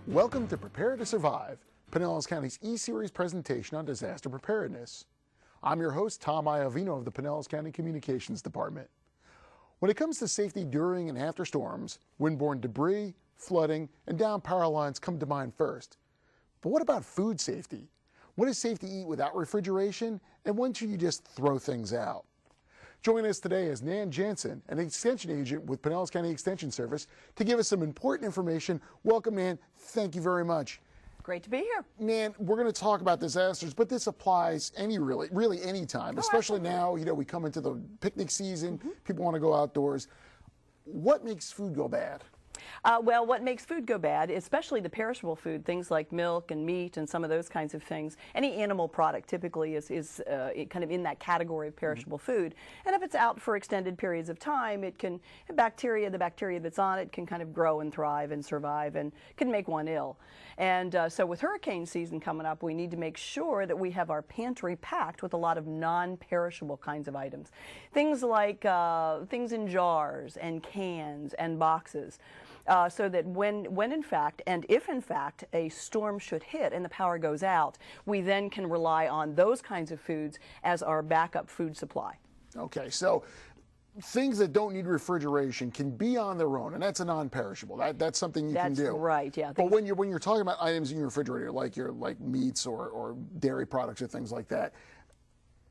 Welcome to Prepare to Survive, Pinellas County's E-Series presentation on disaster preparedness. I'm your host, Tom Iovino of the Pinellas County Communications Department. When it comes to safety during and after storms, windborne debris, flooding, and downed power lines come to mind first. But what about food safety? What is safe to eat without refrigeration, and when should you just throw things out? Joining us today is Nan Jansen, an extension agent with Pinellas County Extension Service, to give us some important information. Welcome, Nan. Thank you very much. Great to be here. Nan, we're going to talk about disasters, but this applies really any time, especially now, we come into the picnic season, people want to go outdoors. What makes food go bad? Well, what makes food go bad, especially the perishable food, things like milk and meat and some of those kinds of things, any animal product typically is kind of in that category of perishable food. And if it's out for extended periods of time, the bacteria that's on it can kind of grow and thrive and survive and can make one ill. And so with hurricane season coming up, we need to make sure that we have our pantry packed with a lot of non-perishable kinds of items. Things like things in jars and cans and boxes. So that when in fact, and if in fact, a storm should hit and the power goes out, we then can rely on those kinds of foods as our backup food supply. Okay, so things that don't need refrigeration can be on their own, and that's a non-perishable. That's something you can do. That's right, yeah. But when you're talking about items in your refrigerator, like meats or dairy products or things like that,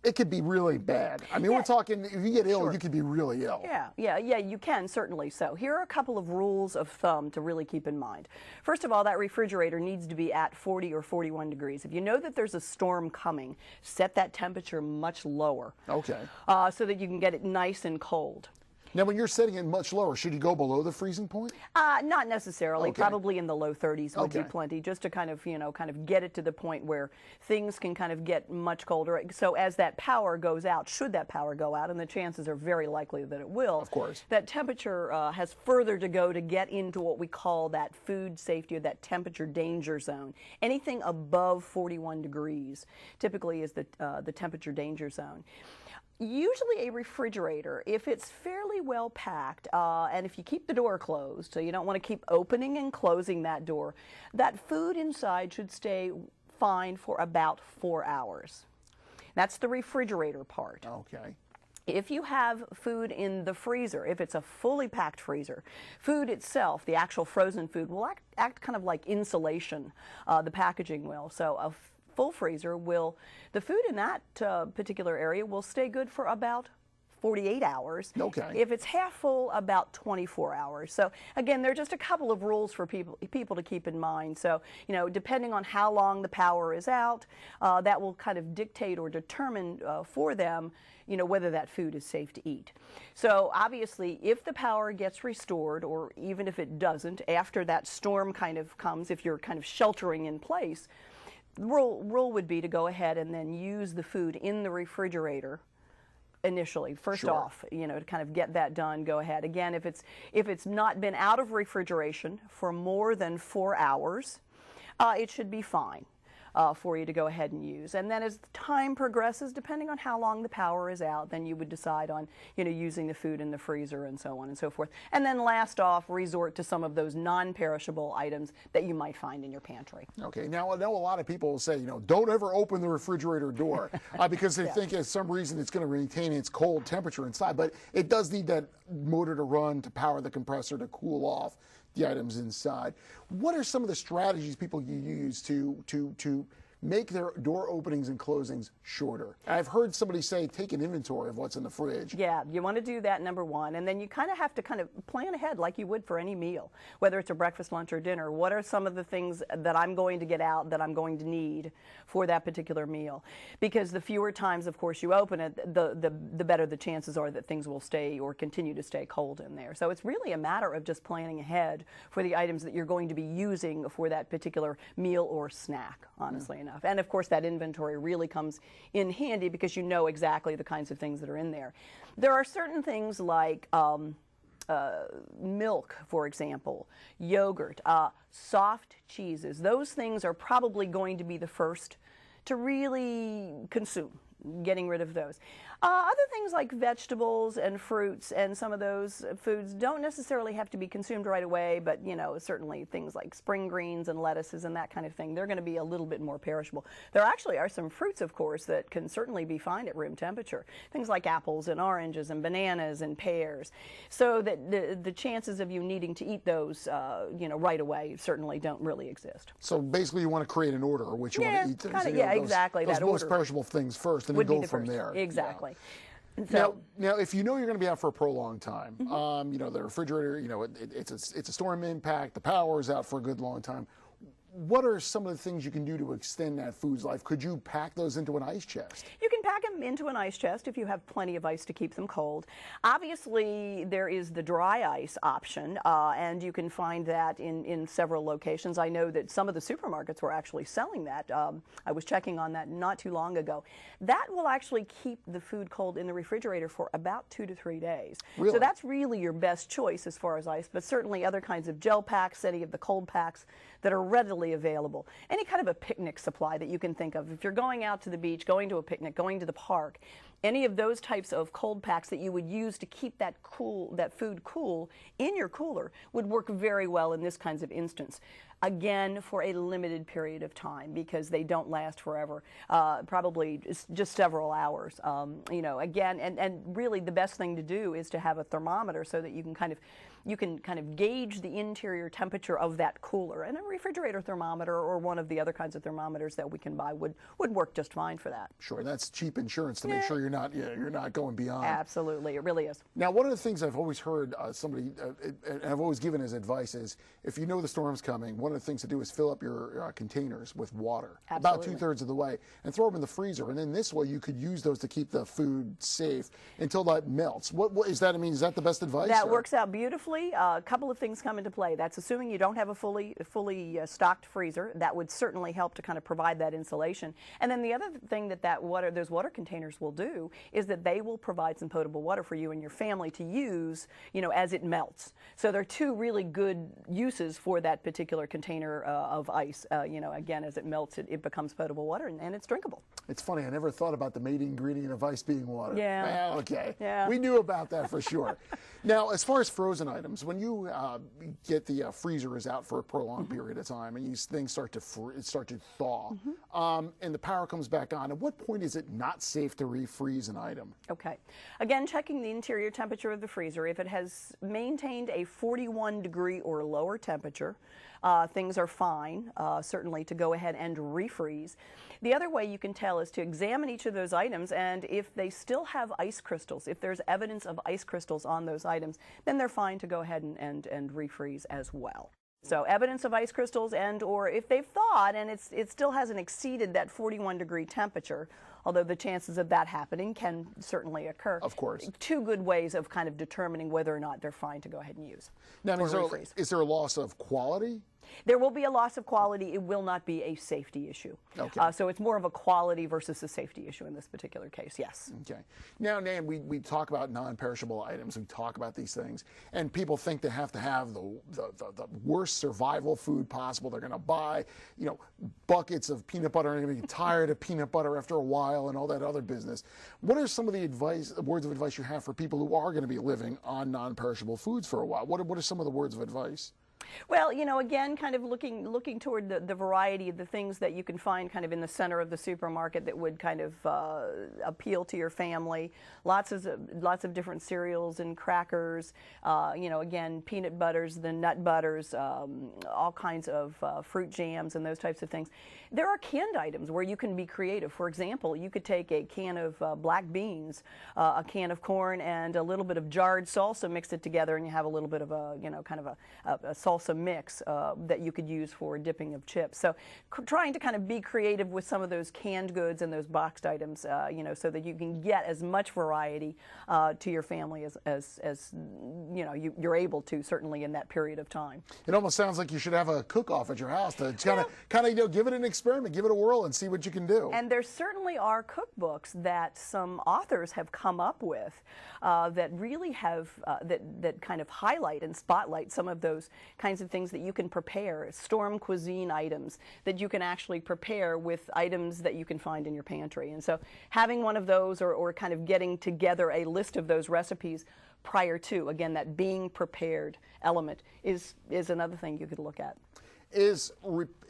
it could be really bad. I mean, we're talking, if you get ill, you could be really ill. Yeah, you can, certainly so. Here are a couple of rules of thumb to really keep in mind. First of all, that refrigerator needs to be at 40 or 41 degrees. If you know that there's a storm coming, set that temperature much lower. Okay. So that you can get it nice and cold. Now, when you're setting it much lower, should you go below the freezing point? Not necessarily. Okay. Probably in the low 30s would be plenty, just to kind of get it to the point where things can kind of get much colder. So as that power goes out, should that power go out, and the chances are very likely that it will, of course, that temperature has further to go to get into what we call that food safety or that temperature danger zone. Anything above 41 degrees typically is the temperature danger zone. Usually a refrigerator, if it's fairly well packed, and if you keep the door closed, so you don't want to keep opening and closing that door, that food inside should stay fine for about 4 hours. That's the refrigerator part. Okay. If you have food in the freezer, if it's a fully packed freezer, food itself, the actual frozen food, will act kind of like insulation, the packaging will. So a full freezer the food in that particular area will stay good for about 48 hours. Okay. If it's half full, about 24 hours. So again, there are just a couple of rules for people to keep in mind. So, depending on how long the power is out, that will kind of dictate or determine for them, whether that food is safe to eat. So obviously, if the power gets restored, or even if it doesn't, after that storm kind of comes, if you're kind of sheltering in place, the rule would be to go ahead and then use the food in the refrigerator initially, first off, to kind of get that done. Go ahead. Again, if it's not been out of refrigeration for more than 4 hours, it should be fine for you to go ahead and use. And then as time progresses, depending on how long the power is out, then you would decide on, using the food in the freezer and so on and so forth. And then last off, resort to some of those non-perishable items that you might find in your pantry. Okay. Now, I know a lot of people will say, don't ever open the refrigerator door because they think for some reason it's going to retain its cold temperature inside, but it does need that motor to run to power the compressor to cool off the items inside. What are some of the strategies people use to make their door openings and closings shorter? I've heard somebody say take an inventory of what's in the fridge. Yeah, you want to do that, number one, and then you kind of have to plan ahead like you would for any meal, whether it's a breakfast, lunch, or dinner. What are some of the things that I'm going to get out that I'm going to need for that particular meal? Because the fewer times, of course, you open it, the better the chances are that things will stay or continue to stay cold in there. So it's really a matter of just planning ahead for the items that you're going to be using for that particular meal or snack, honestly enough. And of course, that inventory really comes in handy because you know exactly the kinds of things that are in there. There are certain things like milk, for example, yogurt, soft cheeses. Those things are probably going to be the first to really consume, getting rid of those. Other things like vegetables and fruits and some of those foods don't necessarily have to be consumed right away, but certainly things like spring greens and lettuces and that kind of thing, they're going to be a little bit more perishable. There actually are some fruits, of course, that can certainly be fine at room temperature. Things like apples and oranges and bananas and pears. So that the chances of you needing to eat those, right away certainly don't really exist. So basically you want to create an order of which you want to eat things. Exactly. Those that most order perishable things first, and then go from there. Exactly. Yeah. So, now, if you know you're going to be out for a prolonged time, the refrigerator, it's a storm impact, the power is out for a good long time. What are some of the things you can do to extend that food's life? Could you pack those into an ice chest? You can pack them into an ice chest if you have plenty of ice to keep them cold. Obviously, there is the dry ice option, and you can find that in several locations. I know that some of the supermarkets were actually selling that. I was checking on that not too long ago. That will actually keep the food cold in the refrigerator for about 2 to 3 days. Really? So that's really your best choice as far as ice, but certainly other kinds of gel packs, any of the cold packs that are readily available. Any kind of a picnic supply that you can think of. If you're going out to the beach, going to a picnic, going to the park, any of those types of cold packs that you would use to keep that food cool in your cooler would work very well in this kinds of instance. Again, for a limited period of time, because they don't last forever, probably just several hours. Again, and really the best thing to do is to have a thermometer so that you can kind of gauge the interior temperature of that cooler. And a refrigerator thermometer or one of the other kinds of thermometers that we can buy would work just fine for that. Sure, that's cheap insurance to make sure you're not going beyond. Absolutely, it really is. Now, one of the things I've always heard and I've always given as advice is, if you know the storm's coming, one of the things to do is fill up your containers with water, Absolutely. about 2/3 of the way, and throw them in the freezer. And then this way you could use those to keep the food safe until that melts. What is that? I mean, is that the best advice? That works out beautifully. A couple of things come into play. That's assuming you don't have a fully stocked freezer. That would certainly help to kind of provide that insulation. And then the other thing that those water containers will do is that they will provide some potable water for you and your family to use, as it melts. So there are two really good uses for that particular container of ice. Again, as it melts, it becomes potable water and it's drinkable. It's funny, I never thought about the main ingredient of ice being water. Yeah. Okay. Yeah. We knew about that for sure. Now, as far as frozen items, when you get the freezer is out for a prolonged period of time and these things start to thaw, and the power comes back on, at what point is it not safe to refreeze an item? Okay. Again, checking the interior temperature of the freezer. If it has maintained a 41 degree or lower temperature, things are fine, certainly, to go ahead and refreeze. The other way you can tell is to examine each of those items, and if they still have ice crystals, if there's evidence of ice crystals on those items, then they're fine to go ahead and refreeze as well. So evidence of ice crystals, or if they've thawed and it still hasn't exceeded that 41 degree temperature, although the chances of that happening can certainly occur. Of course. Two good ways of kind of determining whether or not they're fine to go ahead and use. Now, is there a loss of quality? There will be a loss of quality. It will not be a safety issue. Okay. So it's more of a quality versus a safety issue in this particular case, yes. Okay. Now, Nan, we talk about non-perishable items. We talk about these things, and people think they have to have the worst survival food possible. They're going to buy, buckets of peanut butter, and they're going to get tired of peanut butter after a while and all that other business. What are some of the words of advice you have for people who are going to be living on non-perishable foods for a while? What are some of the words of advice? Well, again, kind of looking toward the variety of the things that you can find kind of in the center of the supermarket that would kind of appeal to your family. Lots of different cereals and crackers. Again, peanut butters, the nut butters, all kinds of fruit jams and those types of things. There are canned items where you can be creative. For example, you could take a can of black beans, a can of corn, and a little bit of jarred salsa, mix it together, and you have a little bit of a kind of a salsa mix that you could use for dipping of chips. So trying to kind of be creative with some of those canned goods and those boxed items, so that you can get as much variety to your family as you're able to, certainly in that period of time. It almost sounds like you should have a cook-off at your house to kind of give it an experiment, give it a whirl, and see what you can do. And there certainly are cookbooks that some authors have come up with that really have that kind of highlight and spotlight some of those kinds of things that you can prepare, storm cuisine items that you can actually prepare with items that you can find in your pantry. And so having one of those, or kind of getting together a list of those recipes prior to, again, that being prepared element is another thing you could look at. Is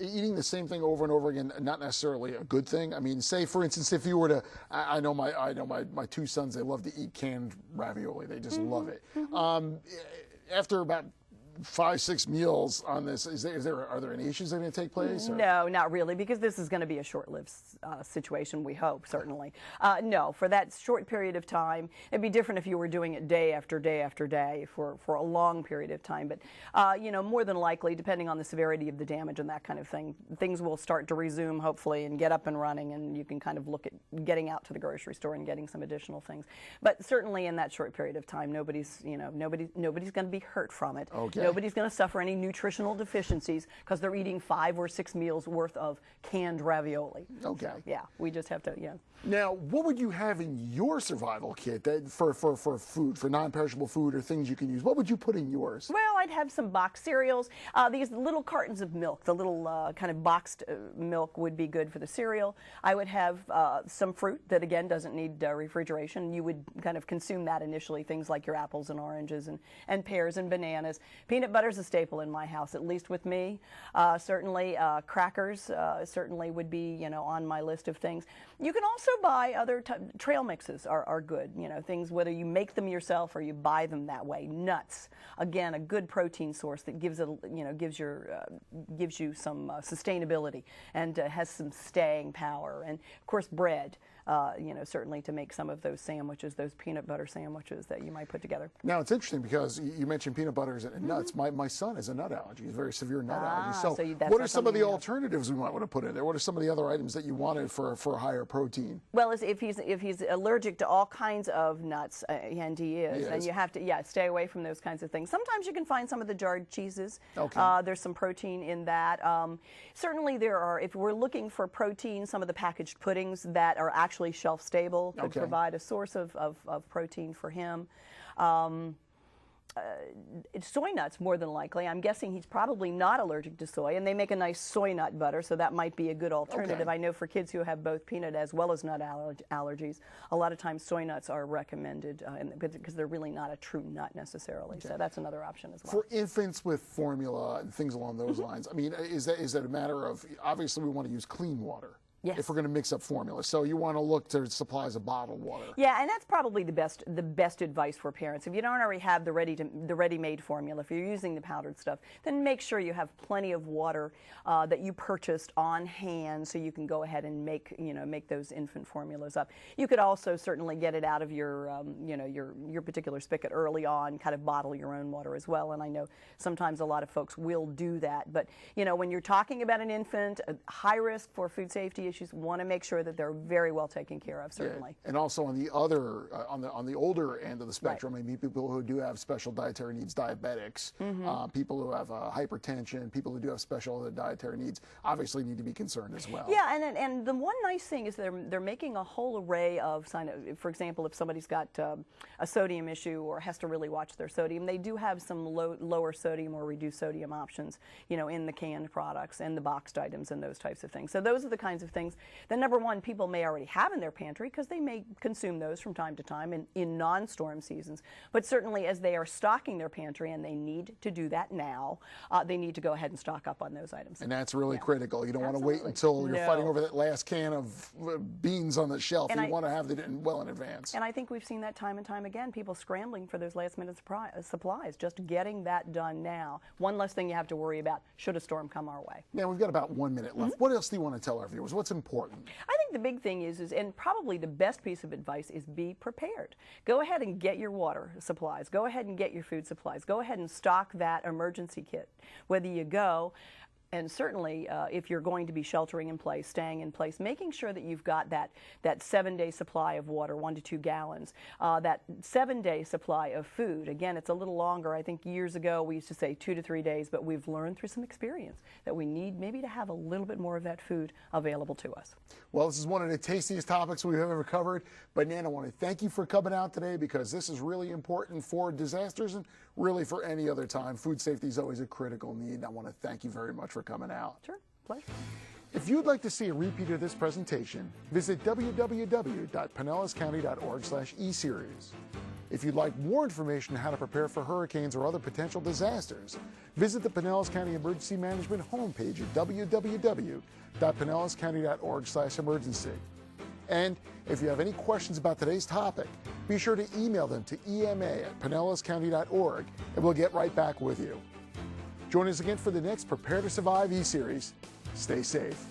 eating the same thing over and over again not necessarily a good thing? I mean, say for instance, if you were to, I know my two sons, they love to eat canned ravioli. They just love it. After about 5-6 meals on this, are there any issues that are going to take place? Or? No, not really, because this is going to be a short-lived situation, we hope, certainly. No, for that short period of time, it'd be different if you were doing it day after day after day for a long period of time. But, you know, more than likely, depending on the severity of the damage and that kind of thing, things will start to resume, hopefully, and get up and running, and you can kind of look at getting out to the grocery store and getting some additional things. But certainly in that short period of time, nobody's going to be hurt from it. Okay. Nobody's going to suffer any nutritional deficiencies because they're eating 5 or 6 meals worth of canned ravioli. Okay. So, yeah, we just have to, yeah. Now, what would you have in your survival kit that for food, for non-perishable food or things you can use? What would you put in yours? Well, I'd have some boxed cereals. These little cartons of milk, the little kind of boxed milk would be good for the cereal. I would have some fruit that, again, doesn't need refrigeration. You would kind of consume that initially, things like your apples and oranges and pears and bananas. Peanut butter's a staple in my house, at least with me. Certainly, crackers certainly would be, you know, on my list of things. You can also buy other trail mixes are good, you know, things whether you make them yourself or you buy them that way. Nuts, again, a good protein source that gives you some sustainability and has some staying power, and of course bread. You know, certainly to make some of those sandwiches, those peanut butter sandwiches that you might put together. Now, it's interesting because you mentioned peanut butters and nuts. My son has a nut allergy. He's a very severe nut allergy. So what are some of the alternatives we might want to put in there? What are some of the other items that you wanted for higher protein? Well, if he's allergic to all kinds of nuts, and he is, then you have to, stay away from those kinds of things. Sometimes you can find some of the jarred cheeses. Okay. There's some protein in that. Certainly there are, if we're looking for protein, some of the packaged puddings that are actually shelf stable could provide a source of protein for him. Soy nuts, more than likely. I'm guessing he's probably not allergic to soy, and they make a nice soy nut butter, so that might be a good alternative. Okay. I know for kids who have both peanut as well as nut allergies, a lot of times soy nuts are recommended because they're really not a true nut necessarily. Okay. So that's another option as well. For infants with formula and things along those lines, I mean, is that a matter of, obviously we want to use clean water. Yes. If we're going to mix up formula, so you want to look to supplies of bottled water. Yeah, and that's probably the best advice for parents. If you don't already have the ready-made formula, if you're using the powdered stuff, then make sure you have plenty of water that you purchased on hand, so you can go ahead and make those infant formulas up. You could also certainly get it out of your your particular spigot early on, kind of bottle your own water as well. And I know sometimes a lot of folks will do that, but when you're talking about an infant, high risk for food safety issues, want to make sure that they're very well taken care of, certainly. Yeah. And also on the other, on the older end of the spectrum, right. I mean, people who do have special dietary needs, diabetics, people who have hypertension, people who do have special dietary needs, obviously need to be concerned as well. Yeah, and the one nice thing is they're making a whole array of, for example, if somebody's got a sodium issue or has to really watch their sodium, they do have some lower sodium or reduced sodium options, in the canned products and the boxed items and those types of things. So those are the kinds of things that, number one, people may already have in their pantry because they may consume those from time to time in non-storm seasons. But certainly as they are stocking their pantry, and they need to do that now, they need to go ahead and stock up on those items. And that's really critical. You don't want to wait until you're fighting over that last can of beans on the shelf. You want to have it well in advance. And I think we've seen that time and time again, people scrambling for those last-minute supplies, just getting that done now. One less thing you have to worry about should a storm come our way. Now, we've got about 1 minute left. What else do you want to tell our viewers? What's important? I think the big thing is, and probably the best piece of advice is be prepared. Go ahead and get your water supplies. Go ahead and get your food supplies. Go ahead and stock that emergency kit. Whether you go And certainly, if you're going to be sheltering in place, staying in place, making sure that you've got that 7-day supply of water, 1 to 2 gallons, that 7-day supply of food. Again, it's a little longer. I think years ago we used to say 2 to 3 days, but we've learned through some experience that we need maybe to have a little bit more of that food available to us. Well, this is one of the tastiest topics we've ever covered. But Nan, I want to thank you for coming out today, because this is really important for disasters and really for any other time. Food safety is always a critical need. I want to thank you very much for coming out. Sure, pleasure. If you'd like to see a repeat of this presentation, visit www.pinellascounty.org/eSeries. If you'd like more information on how to prepare for hurricanes or other potential disasters, visit the Pinellas County Emergency Management homepage at www.pinellascounty.org/emergency. And if you have any questions about today's topic, be sure to email them to ema@pinellascounty.org, and we'll get right back with you. Join us again for the next Prepare to Survive eSeries. Stay safe.